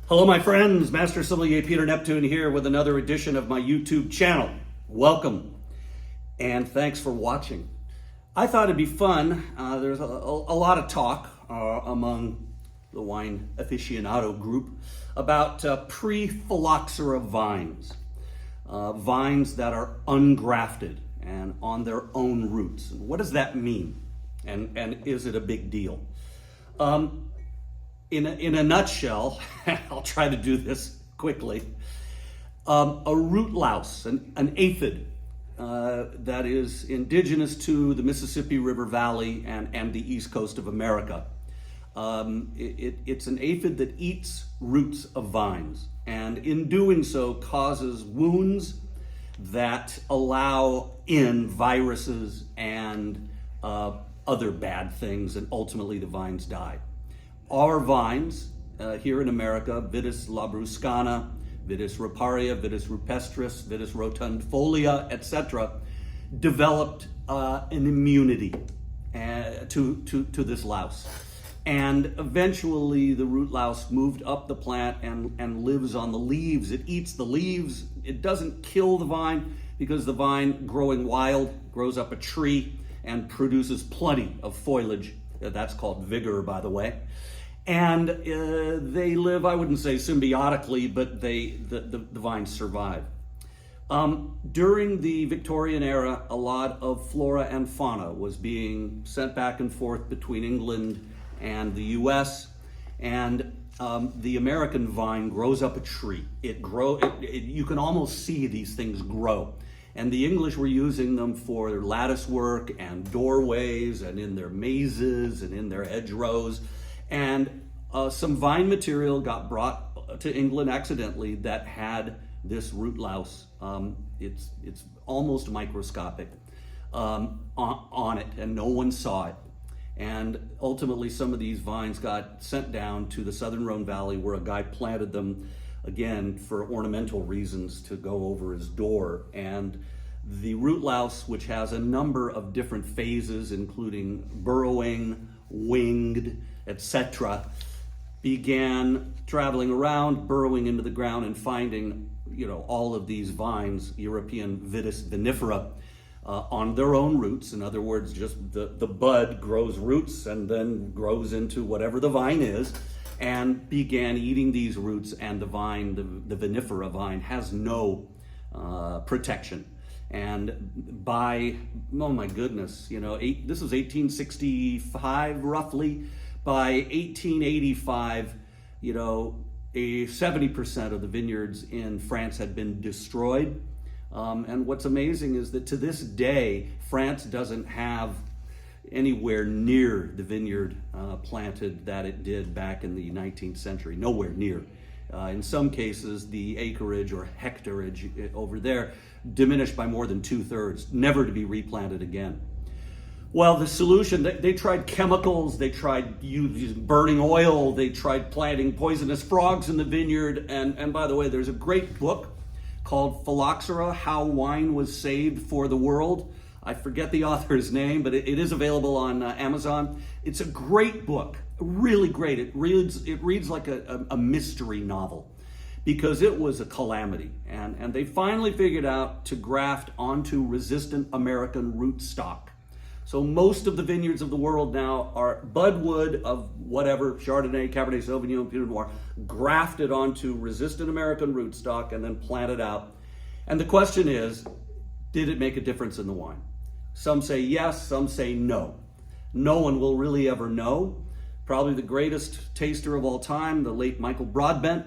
Hello, my friends. Master Sommelier Peter Neptune here with another edition of my YouTube channel. Welcome, and thanks for watching. I thought it'd be fun. There's a lot of talk among the wine aficionado group about pre-Phylloxera vines, vines that are ungrafted and on their own roots. And what does that mean? And is it a big deal? In a nutshell, I'll try to do this quickly. A root louse, an aphid that is indigenous to the Mississippi River Valley and the east coast of America. It's an aphid that eats roots of vines, and in doing so causes wounds that allow in viruses and other bad things, and ultimately the vines die. Our vines here in America, Vitis labruscana, Vitis riparia, Vitis rupestris, Vitis rotundifolia, etc., developed an immunity to this louse. And eventually the root louse moved up the plant and lives on the leaves. It eats the leaves. It doesn't kill the vine because the vine, growing wild, grows up a tree and produces plenty of foliage. That's called vigor, by the way. And they live, I wouldn't say symbiotically, but the vines survive. During the Victorian era, a lot of flora and fauna was being sent back and forth between England and the US, and the American vine grows up a tree. You can almost see these things grow. And the English were using them for their lattice work and doorways and in their mazes and in their hedgerows. And some vine material got brought to England accidentally that had this root louse. It's almost microscopic on it, and no one saw it. And ultimately some of these vines got sent down to the Southern Rhone Valley, where a guy planted them, again, for ornamental reasons, to go over his door. And the root louse, which has a number of different phases, including burrowing, winged, etc., began traveling around, burrowing into the ground and finding, all of these vines, European Vitis vinifera, on their own roots. In other words, just the bud grows roots and then grows into whatever the vine is, and began eating these roots, and the vine, the vinifera vine, has no protection. And by, oh my goodness, this was 1865 roughly. By 1885, 70% of the vineyards in France had been destroyed. And what's amazing is that to this day, France doesn't have anywhere near the vineyard planted that it did back in the 19th century, nowhere near. In some cases, the acreage or hectareage over there diminished by more than 2/3, never to be replanted again. Well, the solution, they tried chemicals, they tried using burning oil, they tried planting poisonous frogs in the vineyard, and by the way, there's a great book called Phylloxera, How Wine Was Saved for the World. I forget the author's name, but it is available on Amazon. It's a great book, really great. It reads like a mystery novel, because it was a calamity. And they finally figured out to graft onto resistant American rootstock. So most of the vineyards of the world now are budwood of whatever, Chardonnay, Cabernet Sauvignon, Pinot Noir, grafted onto resistant American rootstock and then planted out. And the question is, did it make a difference in the wine? Some say yes, some say no. No one will really ever know. Probably the greatest taster of all time, the late Michael Broadbent,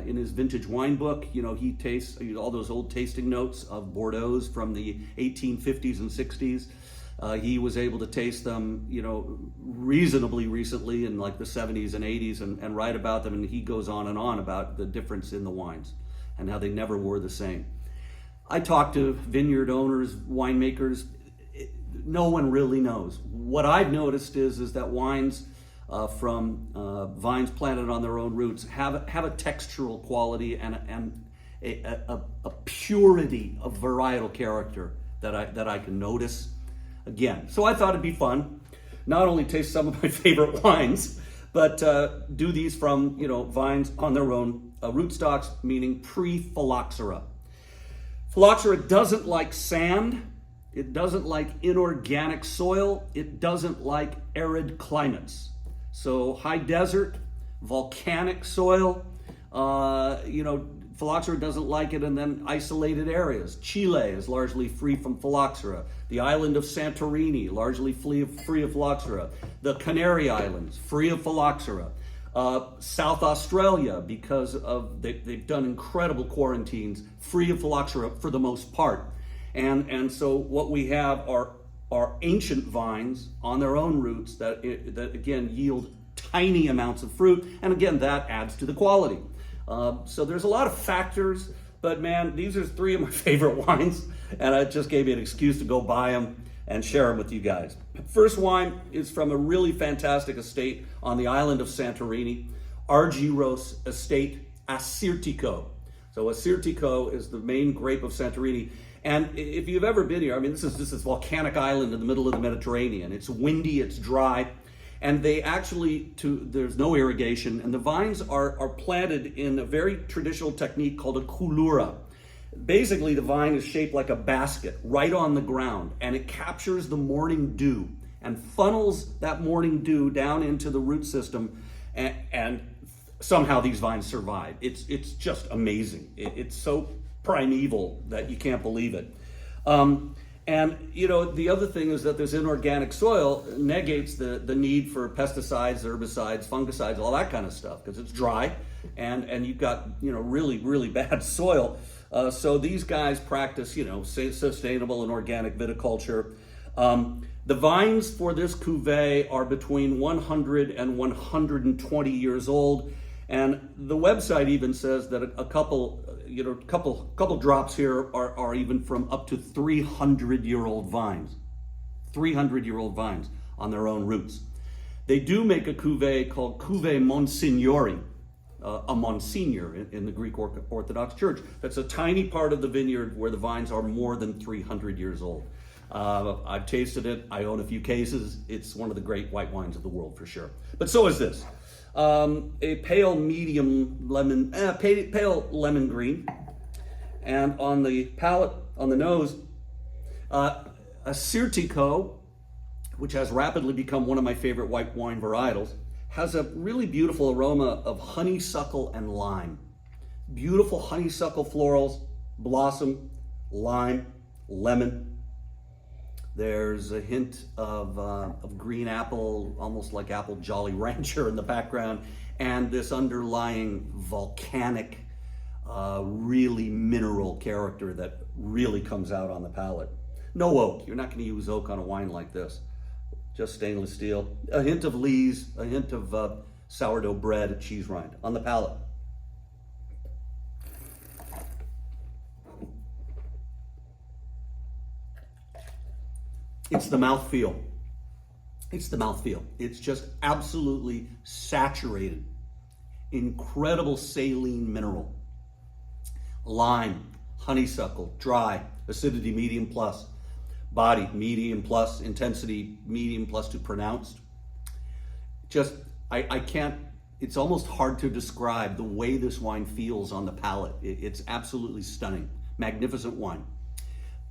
in his vintage wine book, he tastes all those old tasting notes of Bordeaux's from the 1850s and 60s. He was able to taste them, reasonably recently in like the 70s and 80s and write about them. And he goes on and on about the difference in the wines and how they never were the same. I talk to vineyard owners, winemakers. No one really knows. What I've noticed is that wines from vines planted on their own roots have a textural quality and a purity of varietal character that I can notice. Again, so I thought it'd be fun, not only taste some of my favorite wines, but do these from, vines on their own rootstocks, meaning pre-Phylloxera. Phylloxera doesn't like sand. It doesn't like inorganic soil. It doesn't like arid climates. So high desert, volcanic soil, Phylloxera doesn't like it, and then isolated areas. Chile is largely free from Phylloxera. The island of Santorini, largely free of Phylloxera. The Canary Islands, free of Phylloxera. South Australia, because of they've done incredible quarantines, free of Phylloxera for the most part. And so what we have are ancient vines on their own roots that again yield tiny amounts of fruit, and again that adds to the quality. So there's a lot of factors, but man, these are three of my favorite wines, and it just gave me an excuse to go buy them and share them with you guys. First wine is from a really fantastic estate on the island of Santorini, Argyros Estate Assyrtiko. So Assyrtiko is the main grape of Santorini. And if you've ever been here, this is volcanic island in the middle of the Mediterranean. It's windy, it's dry, and they actually, there's no irrigation, and the vines are planted in a very traditional technique called a coulura. Basically, the vine is shaped like a basket right on the ground, and it captures the morning dew and funnels that morning dew down into the root system, and somehow these vines survive. It's just amazing. It's so primeval that you can't believe it. And the other thing is that this inorganic soil negates the need for pesticides, herbicides, fungicides, all that kind of stuff, because it's dry and you've got really, really bad soil. So these guys practice sustainable and organic viticulture. The vines for this cuvee are between 100 and 120 years old, and the website even says that a couple drops here are even from up to 300-year-old vines. 300-year-old vines on their own roots. They do make a cuvee called Cuvée Monsignori, a Monsignor in the Greek Orthodox Church. That's a tiny part of the vineyard where the vines are more than 300 years old. I've tasted it. I own a few cases. It's one of the great white wines of the world for sure. But so is this. A pale lemon green, and on the palate, on the nose, Assyrtiko, which has rapidly become one of my favorite white wine varietals, has a really beautiful aroma of honeysuckle and lime. Beautiful honeysuckle florals, blossom, lime, lemon. There's a hint of green apple, almost like apple Jolly Rancher in the background, and this underlying volcanic, really mineral character that really comes out on the palate. No oak. You're not going to use oak on a wine like this. Just stainless steel. A hint of lees, a hint of sourdough bread, cheese rind on the palate. It's the mouthfeel. It's the mouthfeel. It's just absolutely saturated. Incredible saline mineral. Lime, honeysuckle, dry, acidity medium plus, body medium plus, intensity medium plus to pronounced. Just, I can't, it's almost hard to describe the way this wine feels on the palate. It's absolutely stunning. Magnificent wine.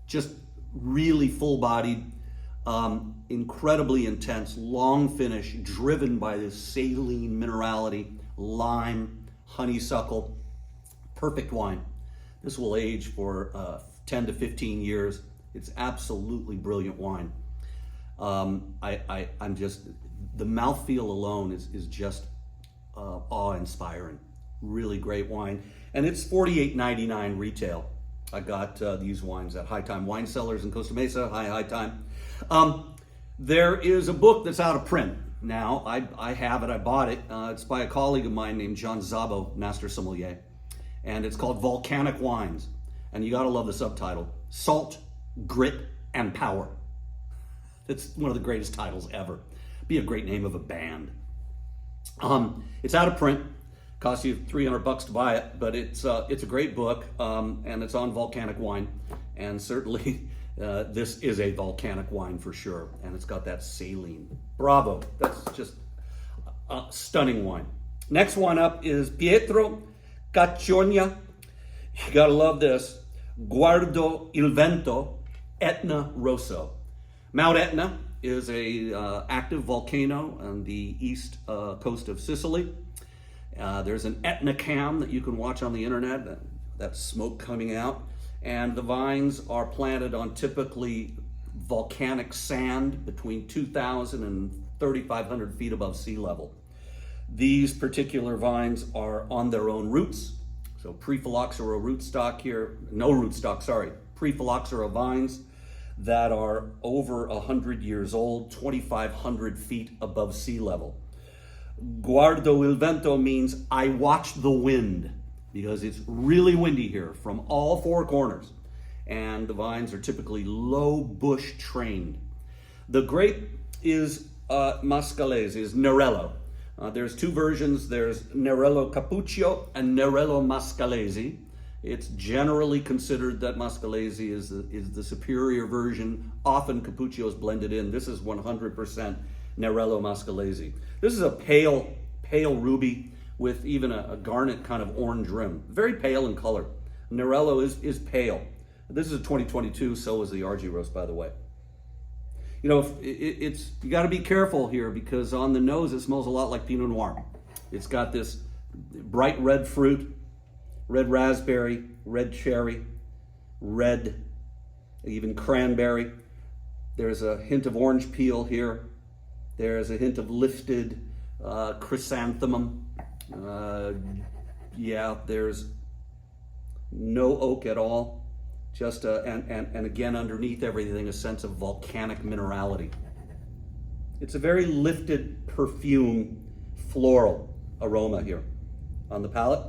Just really full-bodied. Incredibly intense, long finish, driven by this saline minerality, lime, honeysuckle. Perfect wine. This will age for 10 to 15 years. It's absolutely brilliant wine. I'm just, the mouthfeel alone is just awe-inspiring. Really great wine. And it's $48.99 retail. I got these wines at High Time Wine Cellars in Costa Mesa. High Time. There is a book that's out of print now. I have it. I bought it. It's by a colleague of mine named John Szabo, Master Sommelier. And it's called Volcanic Wines. And you got to love the subtitle. Salt, Grit, and Power. It's one of the greatest titles ever. Be a great name of a band. It's out of print. Costs you $300 to buy it, but it's a great book, and it's on volcanic wine, and certainly this is a volcanic wine for sure, and it's got that saline. Bravo! That's just, Stunning wine. Next one up is Pietro Cacciogna. You gotta love this. Guardo il vento, Etna Rosso. Mount Etna is a active volcano on the east coast of Sicily. There's an Etna cam that you can watch on the internet, that smoke coming out. And the vines are planted on typically volcanic sand between 2,000 and 3,500 feet above sea level. These particular vines are on their own roots. So pre-Phylloxera rootstock here, no rootstock, sorry, pre-Phylloxera vines that are over 100 years old, 2,500 feet above sea level. Guardo il vento means I watch the wind, because it's really windy here from all four corners. And the vines are typically low bush trained. The grape is Mascalese, is Nerello. There's two versions. There's Nerello Cappuccio and Nerello Mascalese. It's generally considered that Mascalese is the superior version. Often Cappuccio is blended in. This is 100% Nerello Mascalese. This is a pale ruby with even a garnet kind of orange rim. Very pale in color. Nerello is pale. This is a 2022, so is the Argyros, by the way. You know, you got to be careful here, because on the nose it smells a lot like Pinot Noir. It's got this bright red fruit, red raspberry, red cherry, red, even cranberry. There's a hint of orange peel here. There's a hint of lifted chrysanthemum. Yeah, there's no oak at all. Just and again, underneath everything, a sense of volcanic minerality. It's a very lifted perfume, floral aroma here on the palate.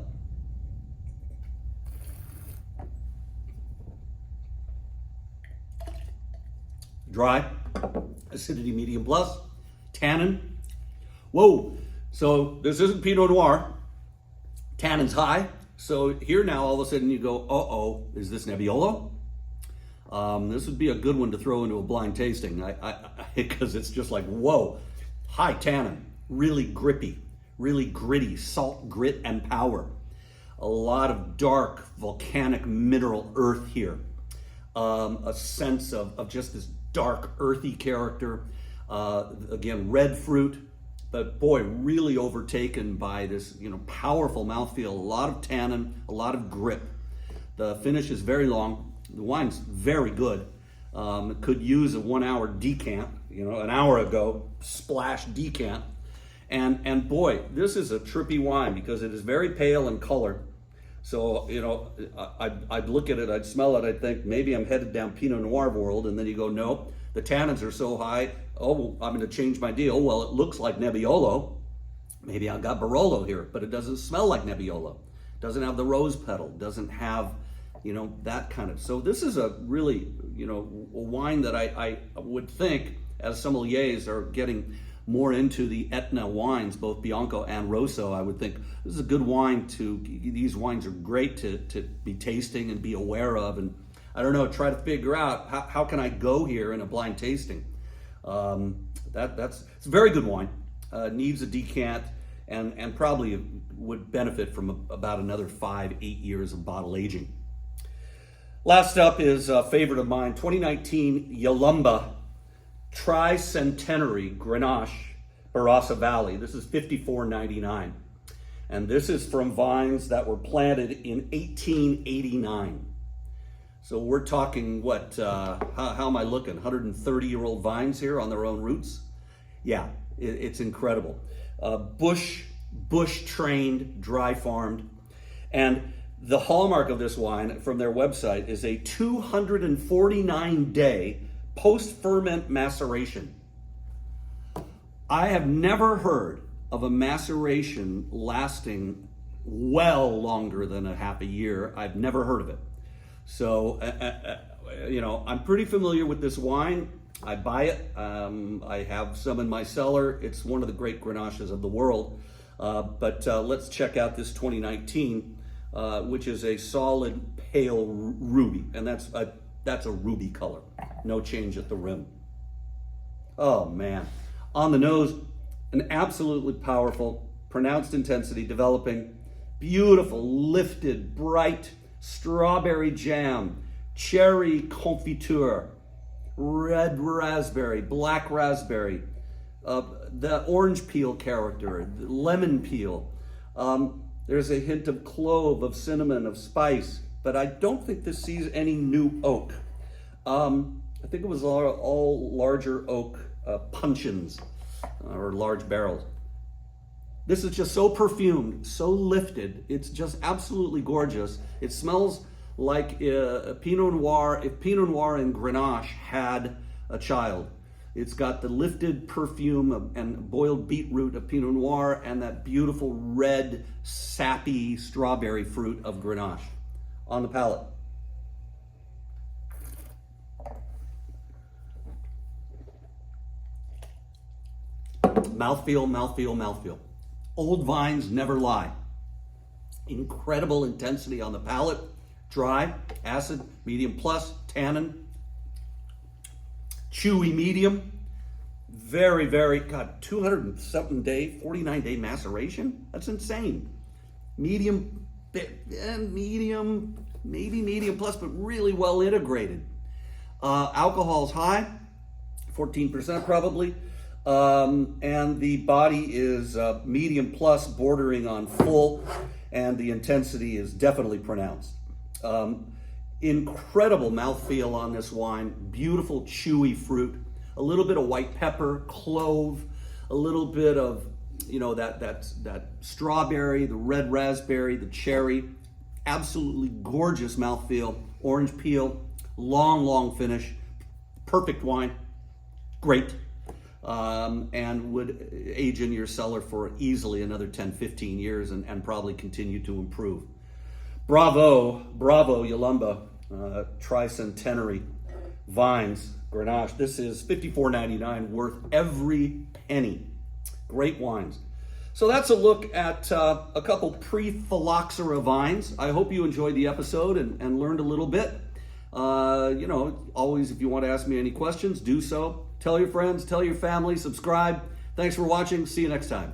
Dry, acidity medium plus, tannin. Whoa, so this isn't Pinot Noir. Tannin's high. So here now, all of a sudden you go, uh-oh, is this Nebbiolo? This would be a good one to throw into a blind tasting, because it's just like, whoa, high tannin, really grippy, really gritty, salt, grit, and power. A lot of dark volcanic mineral earth here. A sense of just this dark earthy character. Again, red fruit. But boy, really overtaken by this, powerful mouthfeel, a lot of tannin, a lot of grip. The finish is very long. The wine's very good. It could use a 1 hour decant, an hour ago, splash decant. And boy, this is a trippy wine because it is very pale in color. So, I'd look at it, I'd smell it, I'd think maybe I'm headed down Pinot Noir world. And then you go, no, the tannins are so high. Oh, I'm going to change my deal. Well, it looks like Nebbiolo. Maybe I got Barolo here, but it doesn't smell like Nebbiolo. Doesn't have the rose petal. Doesn't have, that kind of. So this is a really, a wine that I would think, as sommeliers are getting more into the Etna wines, both Bianco and Rosso, I would think this is a good wine these wines are great to be tasting and be aware of. And I don't know, try to figure out how can I go here in a blind tasting. It's a very good wine. Needs a decant and probably would benefit from about another 5-8 years of bottle aging. Last up is a favorite of mine, 2019 Yalumba Tricentenary Grenache Barossa Valley. This is $54.99. And this is from vines that were planted in 1889. So we're talking how am I looking? 130-year-old vines here on their own roots? Yeah, it's incredible. Bush trained, dry farmed. And the hallmark of this wine from their website is a 249-day post-ferment maceration. I have never heard of a maceration lasting well longer than a half a year. I've never heard of it. So, I'm pretty familiar with this wine. I buy it. I have some in my cellar. It's one of the great Grenaches of the world. But let's check out this 2019, which is a solid pale ruby. And that's a ruby color. No change at the rim. Oh, man. On the nose, An absolutely powerful, pronounced intensity developing, beautiful, lifted, bright strawberry jam, cherry confiture, red raspberry, black raspberry, the orange peel character, the lemon peel. There's a hint of clove, of cinnamon, of spice, but I don't think this sees any new oak. I think it was all larger oak puncheons or large barrels. This is just so perfumed, so lifted. It's just absolutely gorgeous. It smells like a Pinot Noir, if Pinot Noir and Grenache had a child. It's got the lifted perfume and boiled beetroot of Pinot Noir and that beautiful red, sappy strawberry fruit of Grenache on the palate. Mouthfeel, mouthfeel, mouthfeel. Old vines never lie. Incredible intensity on the palate. Dry, acid, medium plus, tannin. Chewy medium. Very, very, God, 200-something day, 49-day maceration? That's insane. Medium, medium, maybe medium plus, but really well integrated. Alcohol's high, 14% probably. And the body is medium plus, bordering on full, and the intensity is definitely pronounced. Incredible mouthfeel on this wine, beautiful chewy fruit, a little bit of white pepper, clove, a little bit of, you know, that strawberry, the red raspberry, the cherry, absolutely gorgeous mouthfeel, orange peel, long finish, perfect wine, great. And would age in your cellar for easily another 10-15 years and probably continue to improve. Bravo, Yalumba, Tricentenary Vines, Grenache. This is $54.99, worth every penny. Great wines. So that's a look at a couple pre-Phylloxera vines. I hope you enjoyed the episode and learned a little bit. You know, always, if you want to ask me any questions, do so. Tell your friends, tell your family, subscribe. Thanks for watching. See you next time.